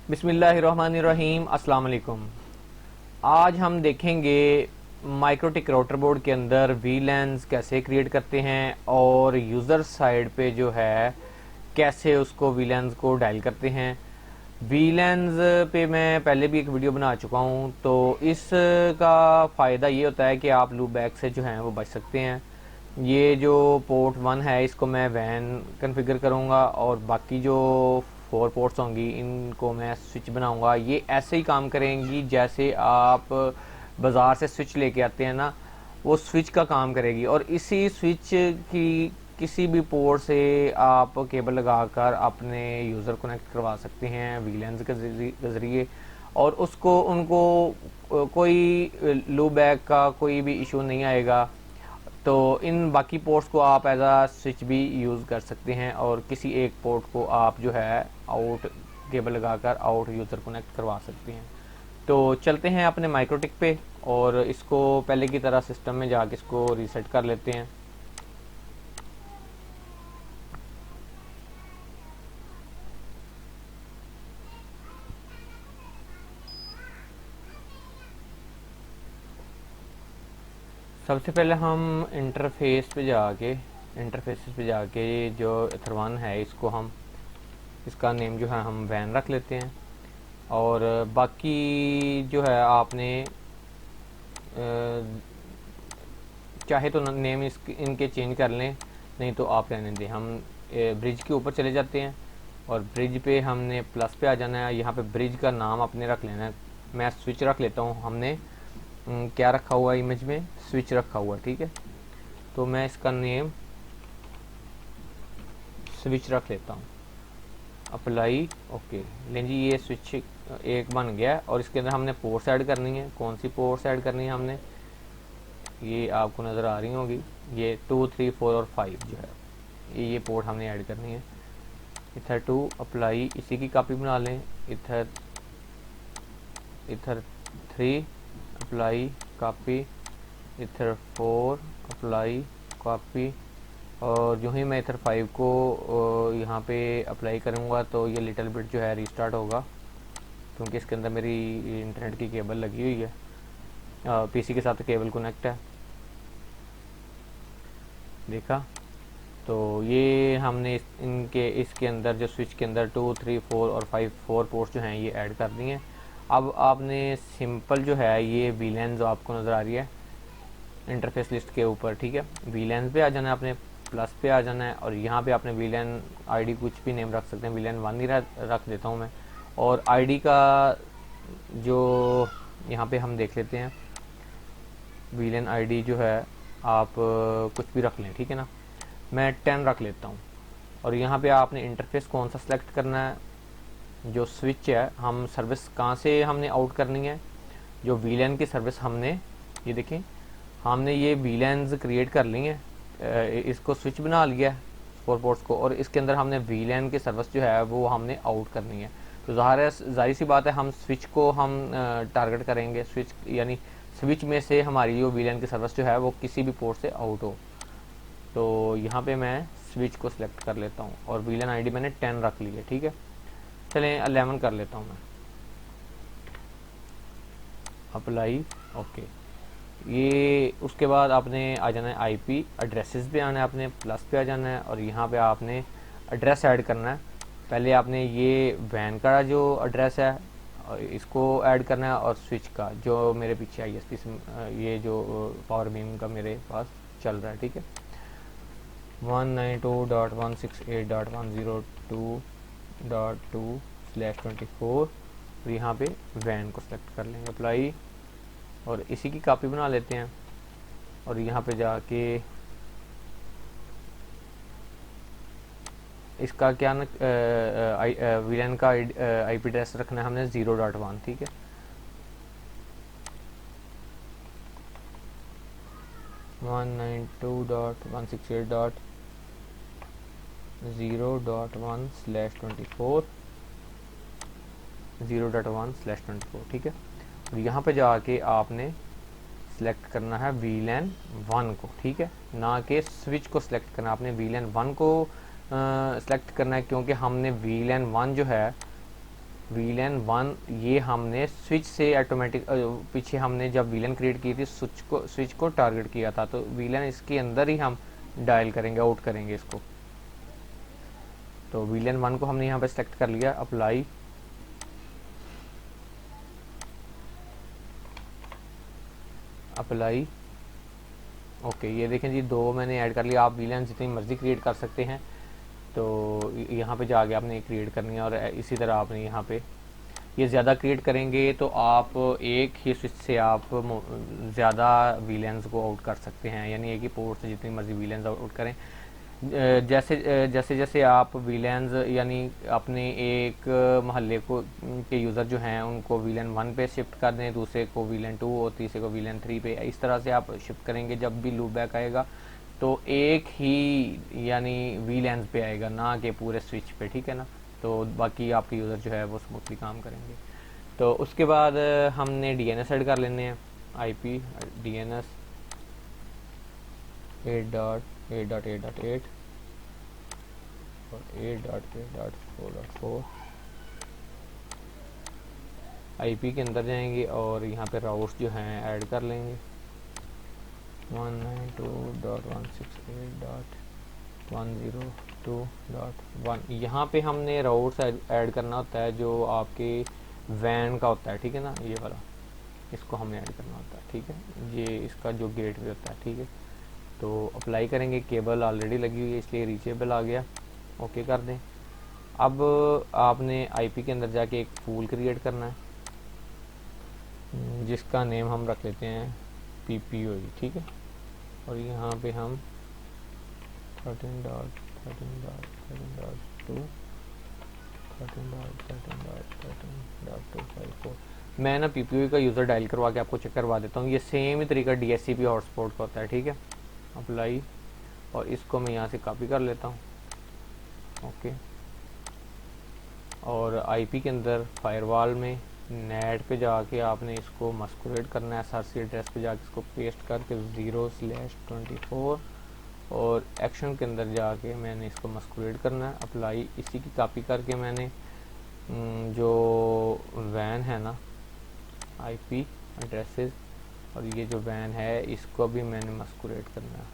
बिस्मिल्लाहिर्रहमानिर्रहीम, अस्सलाम वालेकुम। आज हम देखेंगे माइक्रोटिक राउटर बोर्ड के अंदर वीलैंस कैसे क्रिएट करते हैं और यूज़र साइड पे जो है कैसे उसको वीलैंस को डायल करते हैं। वीलैंस पे मैं पहले भी एक वीडियो बना चुका हूँ, तो इसका फ़ायदा ये होता है कि आप लूप बैक से जो है वो बच सकते हैं। ये जो पोर्ट 1 है इसको मैं वैन कॉन्फ़िगर करूँगा और बाकी जो 4 पोर्ट्स होंगी इनको मैं स्विच बनाऊँगा। ये ऐसे ही काम करेंगी जैसे आप बाज़ार से स्विच लेके आते हैं ना, वो स्विच का काम करेगी। और इसी स्विच की किसी भी पोर्ट से आप केबल लगाकर अपने यूज़र कनेक्ट करवा सकते हैं वीलैंस के ज़रिए, और उसको उनको कोई लूप बैक का कोई भी इशू नहीं आएगा। तो इन बाकी पोर्ट्स को आप एज आ स्विच भी यूज़ कर सकते हैं और किसी एक पोर्ट को आप जो है आउट केबल लगाकर आउट यूज़र कनेक्ट करवा सकते हैं। तो चलते हैं अपने माइक्रोटिक पे और इसको पहले की तरह सिस्टम में जाके इसको रीसेट कर लेते हैं। सबसे पहले हम इंटरफेस पे जाके जो एथर1 है इसको हम इसका नेम जो है हम वैन रख लेते हैं। और बाकी जो है आपने चाहे तो नेम इनके चेंज कर लें, नहीं तो आप रहने दें। हम ब्रिज के ऊपर चले जाते हैं और ब्रिज पे हमने प्लस पे आ जाना है। यहाँ पे ब्रिज का नाम अपने रख लेना है। मैं स्विच रख लेता हूँ। हमने क्या रखा हुआ है इमेज में, स्विच रखा हुआ है, ठीक है। तो मैं इसका नेम स्विच रख लेता हूँ, अप्लाई, ओके। लें जी, ये स्विच एक बन गया और इसके अंदर हमने पोर्ट्स ऐड करनी है। कौन सी पोर्ट्स ऐड करनी है हमने, ये आपको नज़र आ रही होगी, ये 2, 3, 4 और 5 जो है ये पोर्ट हमने ऐड करनी है। इथर 2 अप्लाई, इसी की कॉपी बना लें। Ether 3 apply copy, ether 4 apply copy. और जो ही मैं इथर 5 को यहाँ पे अप्लाई करूँगा तो ये लिटिल बिट जो है रीस्टार्ट होगा, क्योंकि इसके अंदर मेरी इंटरनेट की केबल लगी हुई है, पीसी के साथ केबल कनेक्ट है। देखा, तो ये हमने इसके अंदर जो स्विच के अंदर 2, 3, 4 और 5 4 पोर्ट्स जो हैं ये ऐड कर दिए हैं। अब आपने सिंपल जो है ये वीलैन जो आपको नज़र आ रही है इंटरफेस लिस्ट के ऊपर, ठीक है, वीलैन पे आ जाना है, आपने प्लस पे आ जाना है और यहाँ पे आपने वीलैन आईडी कुछ भी नेम रख सकते हैं। वीलैन 1 ही रख देता हूँ मैं। और आईडी का जो यहाँ पे हम देख लेते हैं, वीलैन आईडी जो है आप कुछ भी रख लें, ठीक है ना। मैं 10 रख लेता हूँ। और यहाँ पे आपने इंटरफेस कौन सा सिलेक्ट करना है, जो स्विच है, हम सर्विस कहाँ से हमने आउट करनी है, जो वीलैन की सर्विस हमने, ये देखें, हमने ये वीलैन्स क्रिएट कर ली है, इसको स्विच बना लिया है 4 पोर्ट्स को, और इसके अंदर हमने वीलैन की सर्विस जो है वो हमने आउट करनी है। तो जाहिर सी बात है हम स्विच को हम टारगेट करेंगे, स्विच यानी स्विच में से हमारी जो वीलैन की सर्विस जो है वो किसी भी पोर्ट से आउट हो। तो यहाँ पे मैं स्विच को सिलेक्ट कर लेता हूँ और वीलैन आईडी मैंने 10 रख ली है, ठीक है। चलें 11 कर लेता हूँ मैं, अप्लाई, ओके। ये उसके बाद आपने आ जाना है आईपी एड्रेसेस पे आना है, आपने प्लस पे आ जाना है और यहाँ पे आपने एड्रेस ऐड करना है। पहले आपने ये वैन का जो एड्रेस है इसको ऐड करना है और स्विच का जो मेरे पीछे आईएसपी से ये जो पावर बीम का मेरे पास चल रहा है, ठीक है, 192.168.102.2/24। तो यहाँ पे वैन को सेलेक्ट कर लेंगे, अप्लाई, और इसी की कॉपी बना लेते हैं। और यहाँ पे जाके इसका क्या ना वीलैन का आईपी एड्रेस रखना है हमने 0.1, ठीक है। 192.168.0.1/24, 0.1/24, ठीक है। और यहाँ पे जाके आपने सिलेक्ट करना है वीलैन 1 को, ठीक है, ना कि स्विच को सिलेक्ट करना। आपने वीलैन 1 को सिलेक्ट करना है, क्योंकि हमने वीलैन 1 जो है वीलन 1 ये हमने स्विच से ऑटोमेटिक पीछे हमने जब वीलन क्रिएट की थी स्विच को टारगेट किया था, तो वीलन इसके अंदर ही हम डायल करेंगे, आउट करेंगे इसको। तो वीलन 1 को हमने यहाँ पे सेलेक्ट कर लिया, अप्लाई, अप्लाई, ओके। ये देखें जी, 2 मैंने ऐड कर लिया। आप वीलन जितनी मर्जी क्रिएट कर सकते हैं, तो यहाँ पे जाके आपने क्रिएट करनी है। और इसी तरह आपने यहाँ पे ये ज़्यादा क्रिएट करेंगे तो आप एक ही स्विच से आप ज़्यादा वीलेंस को आउट कर सकते हैं, यानी एक ही पोर्ट से जितनी मर्जी वीलेंस आउट करें। जैसे जैसे आप वीलेंस यानी अपने एक महल्ले को के यूज़र जो हैं उनको वीलन 1 पे शिफ्ट कर दें, दूसरे को वीलन 2 और तीसरे को वीलन 3 पे, इस तरह से आप शिफ्ट करेंगे। जब भी लूप बैक आएगा तो एक ही यानी वीलेंस पे आएगा, ना कि पूरे स्विच पे, ठीक है ना। तो बाकी आपके यूज़र जो है वो स्मूथली काम करेंगे। तो उसके बाद हमने DNS ऐड कर लेने हैं, IP DNS 8.8.8.8 और 8.8.4.4। IP के अंदर जाएंगे और यहाँ पे राउट्स जो हैं ऐड कर लेंगे, 192.168.102.1। यहाँ पे हमने राउट्स ऐड करना होता है जो आपके वैन का होता है, ठीक है ना, ये वाला, इसको हमें ऐड करना होता है, ठीक है। ये इसका जो गेट वे होता है, ठीक है। तो अप्लाई करेंगे, केबल ऑलरेडी लगी हुई है इसलिए रीचेबल आ गया, ओके कर दें। अब आपने IP के अंदर जाके एक पूल क्रिएट करना है जिसका नेम हम रख लेते हैं PPOE, ठीक है। और यहाँ पे हम 13.13.13.2 13.13.13.254 मैं ना PPOE का यूज़र डायल करवा के आपको चेक करवा देता हूँ। ये सेम ही तरीका DHCP हॉटस्पॉट का होता है, ठीक है। अप्लाई, और इसको मैं यहाँ से कॉपी कर लेता हूँ, ओके। और IP के अंदर फायरवॉल में नेट पे जाके आपने इसको मस्कुरेट करना है, SRC एड्रेस पे जाके इसको पेस्ट करके 0/24 और एक्शन के अंदर जाके मैंने इसको मस्कुरेट करना है, अप्लाई। इसी की कॉपी करके मैंने जो वैन है ना, IP एड्रेसेस, और ये जो वैन है इसको भी मैंने मस्कुरेट करना है।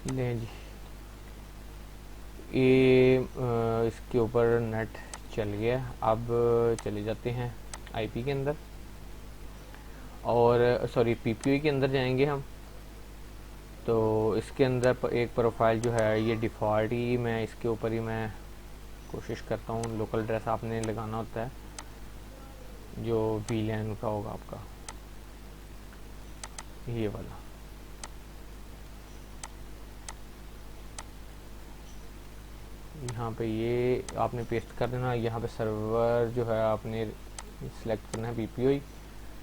ले जी, ये इसके ऊपर नेट चल गया। अब चले जाते हैं IP के अंदर, और सॉरी PPOE के अंदर जाएंगे हम। तो इसके अंदर एक प्रोफाइल जो है ये डिफ़ॉल्ट ही मैं इसके ऊपर ही मैं कोशिश करता हूँ। लोकल एड्रेस आपने लगाना होता है जो VLAN का होगा आपका, ये वाला। यहाँ पे ये आपने पेस्ट कर देना। यहाँ पे सर्वर जो है आपने सिलेक्ट करना है PPOE,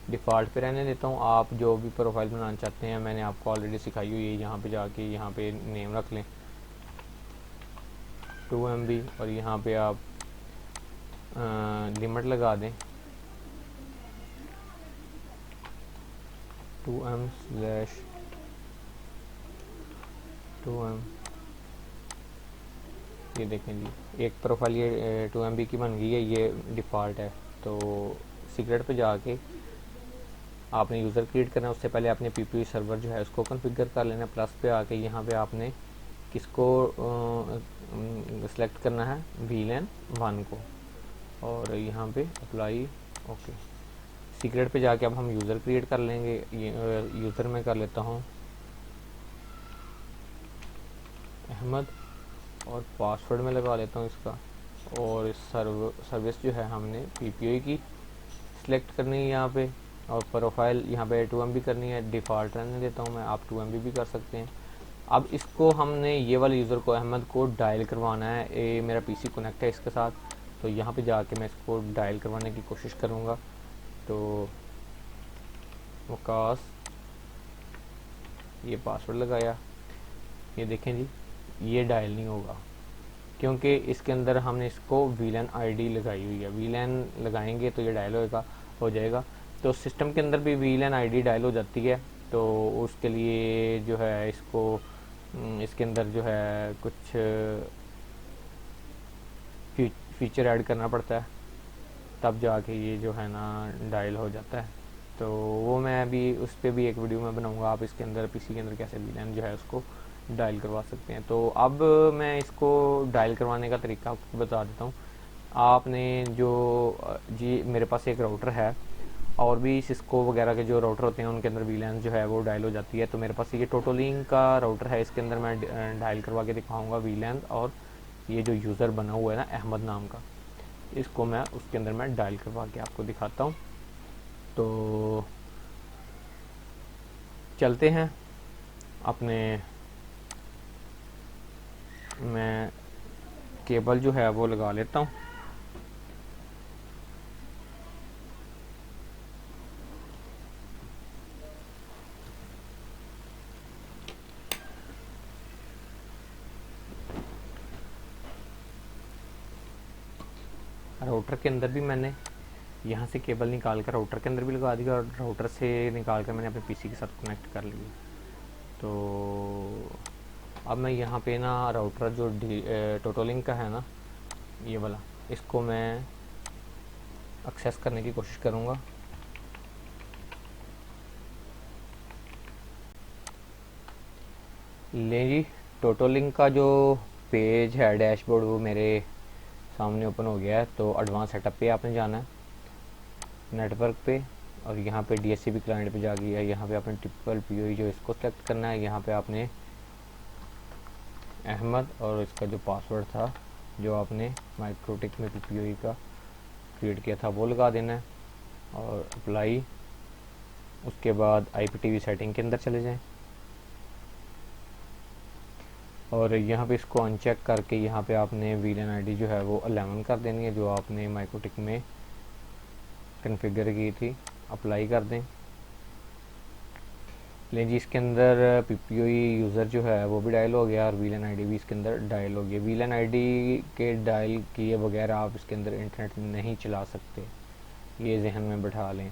डिफ़ॉल्ट पे रहने देता हूँ। आप जो भी प्रोफाइल बनाना चाहते हैं मैंने आपको ऑलरेडी सिखाई हुई है। यहाँ पे जाके यहाँ पे नेम रख लें 2 MB, और यहाँ पे आप लिमिट लगा दें 2M/2M। ये देखें जी, एक प्रोफाइल ये 2 MB की बन गई है, ये डिफ़ॉल्ट है। तो सीक्रेट पे जाके आपने यूज़र क्रिएट करना है, उससे पहले आपने PPOE सर्वर जो है उसको कॉन्फ़िगर कर लेना है। प्लस पे आके यहाँ पे आपने किसको सेलेक्ट करना है, VLAN 1 को, और यहाँ पे अप्लाई, ओके। सीक्रेट पे जाके अब हम यूज़र क्रिएट कर लेंगे। यूज़र में कर लेता हूँ अहमद, और पासवर्ड में लगा लेता हूँ इसका। और सर्विस जो है हमने PPOE की सिलेक्ट करनी है यहाँ पे, और प्रोफाइल यहाँ पे 2 MB करनी है। डिफ़ॉल्ट रहने देता हूँ मैं, आप 2 MB भी कर सकते हैं। अब इसको हमने ये वाले यूज़र को, अहमद को डायल करवाना है। ये मेरा PC कनेक्ट है इसके साथ, तो यहाँ पे जाके मैं इसको डायल करवाने की कोशिश करूँगा। तो वकास, ये पासवर्ड लगाया, ये देखें जी, ये डायल नहीं होगा क्योंकि इसके अंदर हमने इसको VLAN ID लगाई हुई है। VLAN लगाएंगे तो ये डायल होगा। हो जाएगा। तो सिस्टम के अंदर भी VLAN आईडी डायल हो जाती है। तो उसके लिए जो है इसको इसके अंदर जो है कुछ फीचर ऐड करना पड़ता है, तब जाके ये जो है ना डायल हो जाता है। तो वो मैं अभी उस पर भी एक वीडियो में बनाऊंगा, आप इसके अंदर पीसी के अंदर कैसे VLAN जो है उसको डायल करवा सकते हैं। तो अब मैं इसको डायल करवाने का तरीका आपको बता देता हूँ। आपने जो जी मेरे पास एक राउटर है, और भी सिस्को वगैरह के जो राउटर होते हैं उनके अंदर VLAN जो है वो डायल हो जाती है। तो मेरे पास ये टोटोलिंक का राउटर है, इसके अंदर मैं डायल करवा के दिखाऊंगा VLAN। और ये जो यूज़र बना हुआ है ना अहमद नाम का, इसको मैं उसके अंदर मैं डायल करवा के आपको दिखाता हूँ। तो चलते हैं अपने, मैं केबल जो है वो लगा लेता हूँ। राउटर के अंदर भी मैंने यहाँ से केबल निकाल कर राउटर के अंदर भी लगा दिया, और राउटर से निकाल कर मैंने अपने पीसी के साथ कनेक्ट कर लिया। तो अब मैं यहाँ पे ना राउटर जो टोटोलिंक का है ना ये वाला, इसको मैं एक्सेस करने की कोशिश करूँगा। ले जी, टोटोलिंक का जो पेज है डैशबोर्ड वो मेरे सामने ओपन हो गया है। तो एडवांस सेटअप पे आपने जाना है, नेटवर्क पे, और यहाँ पे DHCP क्लाइंट पे जाके यहाँ पे आपने ट्रिपल PoE जो इसको सेलेक्ट करना है। यहाँ पे आपने अहमद और इसका जो पासवर्ड था जो आपने माइक्रोटिक में PoE का क्रिएट किया था वो लगा देना है, और अप्लाई। उसके बाद IPTV सेटिंग के अंदर चले जाएं, और यहाँ पे इसको अनचेक करके यहाँ पे आपने VLAN आईडी जो है वो 11 कर देनी है, जो आपने माइक्रोटिक में कन्फिगर की थी। अप्लाई कर दें। लें जी, इसके अंदर PoE यूज़र जो है वो भी डायल हो गया, और VLAN आईडी भी इसके अंदर डायल हो गया। VLAN आईडी के डायल किए बगैर आप इसके अंदर इंटरनेट नहीं चला सकते, ये जहन में बैठा लें।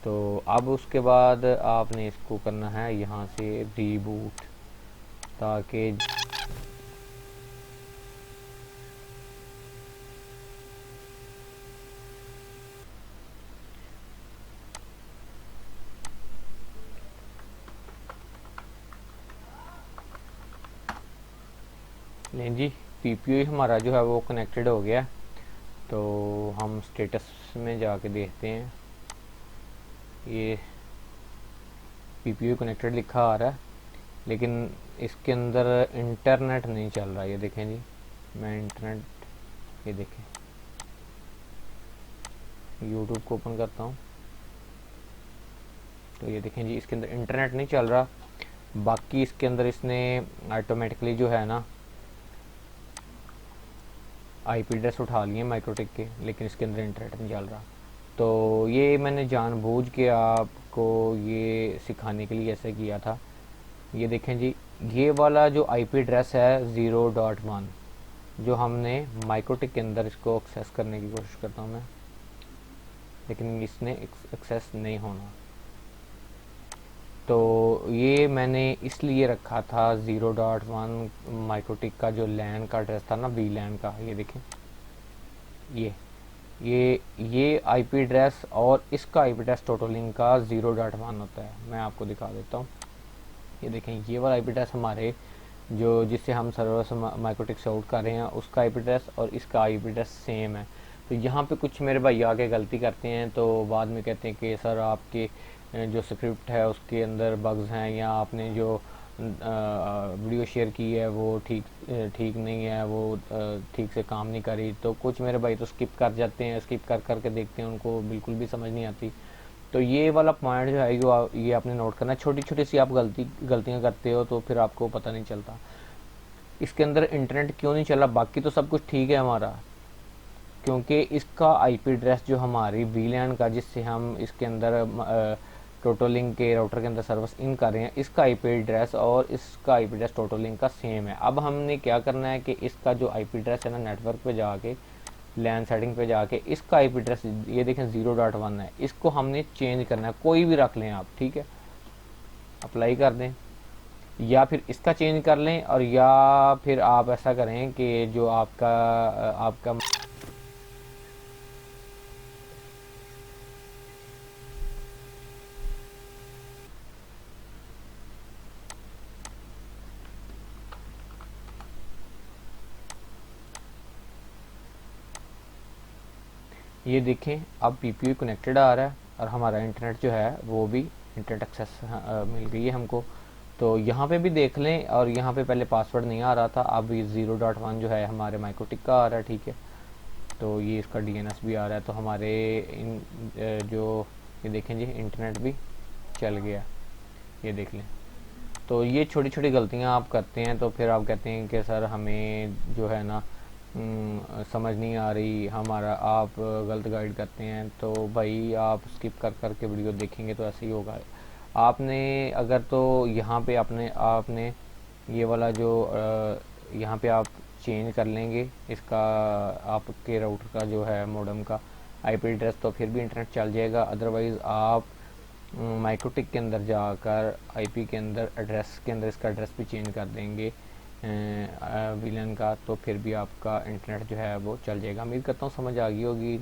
तो अब उसके बाद आपने इसको करना है यहाँ से रीबूट, ताकि लें जी, PoE हमारा जो है वो कनेक्टेड हो गया। तो हम स्टेटस में जाके देखते हैं, ये PoE कनेक्टेड लिखा आ रहा है, लेकिन इसके अंदर इंटरनेट नहीं चल रहा। ये देखें जी, मैं इंटरनेट, ये देखें, यूट्यूब को ओपन करता हूँ। तो ये देखें जी, इसके अंदर इंटरनेट नहीं चल रहा। बाकी इसके अंदर इसने ऑटोमेटिकली जो है ना IP एड्रेस उठा लिए माइक्रोटिक के, लेकिन इसके अंदर इंटरनेट नहीं चल रहा। तो ये मैंने जानबूझ के आपको ये सिखाने के लिए ऐसे किया था। ये देखें जी, ये वाला जो IP एड्रेस है 0.1, जो हमने माइक्रोटिक के अंदर इसको एक्सेस करने की कोशिश करता हूँ मैं, लेकिन इसने एक्सेस नहीं होना। तो ये मैंने इसलिए रखा था 0.1 माइक्रोटिक का जो लैन का एड्रेस था ना, VLAN का। ये देखें, ये IP एड्रेस और इसका IP एड्रेस टोटोलिंक का 0.1 होता है। मैं आपको दिखा देता हूँ। ये देखें, ये वाला IP एड्रेस हमारे जो जिससे हम सर्वर से माइक्रोटिक से आउट कर रहे हैं उसका IP एड्रेस और इसका IP एड्रेस सेम है। तो यहाँ पे कुछ मेरे भाई आके गलती करते हैं, तो बाद में कहते हैं कि सर आपके जो स्क्रिप्ट है उसके अंदर बग्स हैं, या आपने जो वीडियो शेयर की है वो ठीक नहीं है, वो ठीक से काम नहीं करी। तो कुछ मेरे भाई तो स्किप कर जाते हैं, स्किप कर करके देखते हैं, उनको बिल्कुल भी समझ नहीं आती। तो ये वाला पॉइंट जो है ये आपने नोट करना है। छोटी छोटी सी आप गलतियाँ करते हो तो फिर आपको पता नहीं चलता। इसके अंदर इंटरनेट क्यों नहीं चला, बाकी तो सब कुछ ठीक है हमारा, क्योंकि इसका IP एड्रेस जो हमारी VLAN का जिससे हम इसके अंदर टोटोलिंक के राउटर के अंदर सर्विस इन कर रहे हैं, इसका IP एड्रेस और इसका IP एड्रेस टोटोलिंक का सेम है। अब हमने क्या करना है कि इसका जो IP एड्रेस है ना, नेटवर्क पे जाके लैन सेटिंग पे जाके इसका आईपी एड्रेस ये देखें 0.1 है, इसको हमने चेंज करना है, कोई भी रख लें आप, ठीक है, अप्लाई कर दें, या फिर इसका चेंज कर लें, और या फिर आप ऐसा करें कि जो आपका आपका ये देखें अब पीपीयू कनेक्टेड आ रहा है और हमारा इंटरनेट जो है वो भी इंटरनेट एक्सेस मिल गई है हमको। तो यहाँ पे भी देख लें, और यहाँ पे पहले पासवर्ड नहीं आ रहा था, अब ये 0.1 जो है हमारे माइक्रोटिक का आ रहा है, ठीक है। तो ये इसका डीएनएस भी आ रहा है, तो हमारे जो ये देखें जी इंटरनेट भी चल गया, ये देख लें। तो ये छोटी छोटी गलतियाँ आप करते हैं, तो फिर आप कहते हैं कि सर हमें जो है ना समझ नहीं आ रही हमारा, आप गलत गाइड करते हैं, तो भाई आप स्किप कर कर के वीडियो देखेंगे तो ऐसे ही होगा। आपने अगर तो यहाँ पे आपने आपने ये वाला जो यहाँ पे आप चेंज कर लेंगे इसका, आपके राउटर का जो है मॉडेम का आईपी एड्रेस, तो फिर भी इंटरनेट चल जाएगा। अदरवाइज़ आप माइक्रोटिक के अंदर जाकर आईपी के अंदर एड्रेस के अंदर इसका एड्रेस भी चेंज कर देंगे विलन का, तो फिर भी आपका इंटरनेट जो है वो चल जाएगा। उम्मीद करता हूँ समझ आ गई होगी।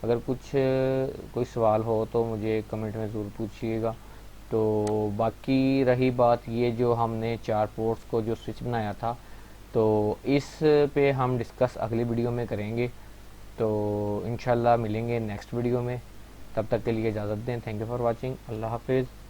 अगर कुछ कोई सवाल हो तो मुझे कमेंट में ज़रूर पूछिएगा। तो बाकी रही बात ये जो हमने 4 पोर्ट्स को जो स्विच बनाया था, तो इस पे हम डिस्कस अगली वीडियो में करेंगे। तो इंशाल्लाह मिलेंगे नेक्स्ट वीडियो में, तब तक के लिए इजाज़त दें। Thank you for watching. अल्लाह हाफिज़।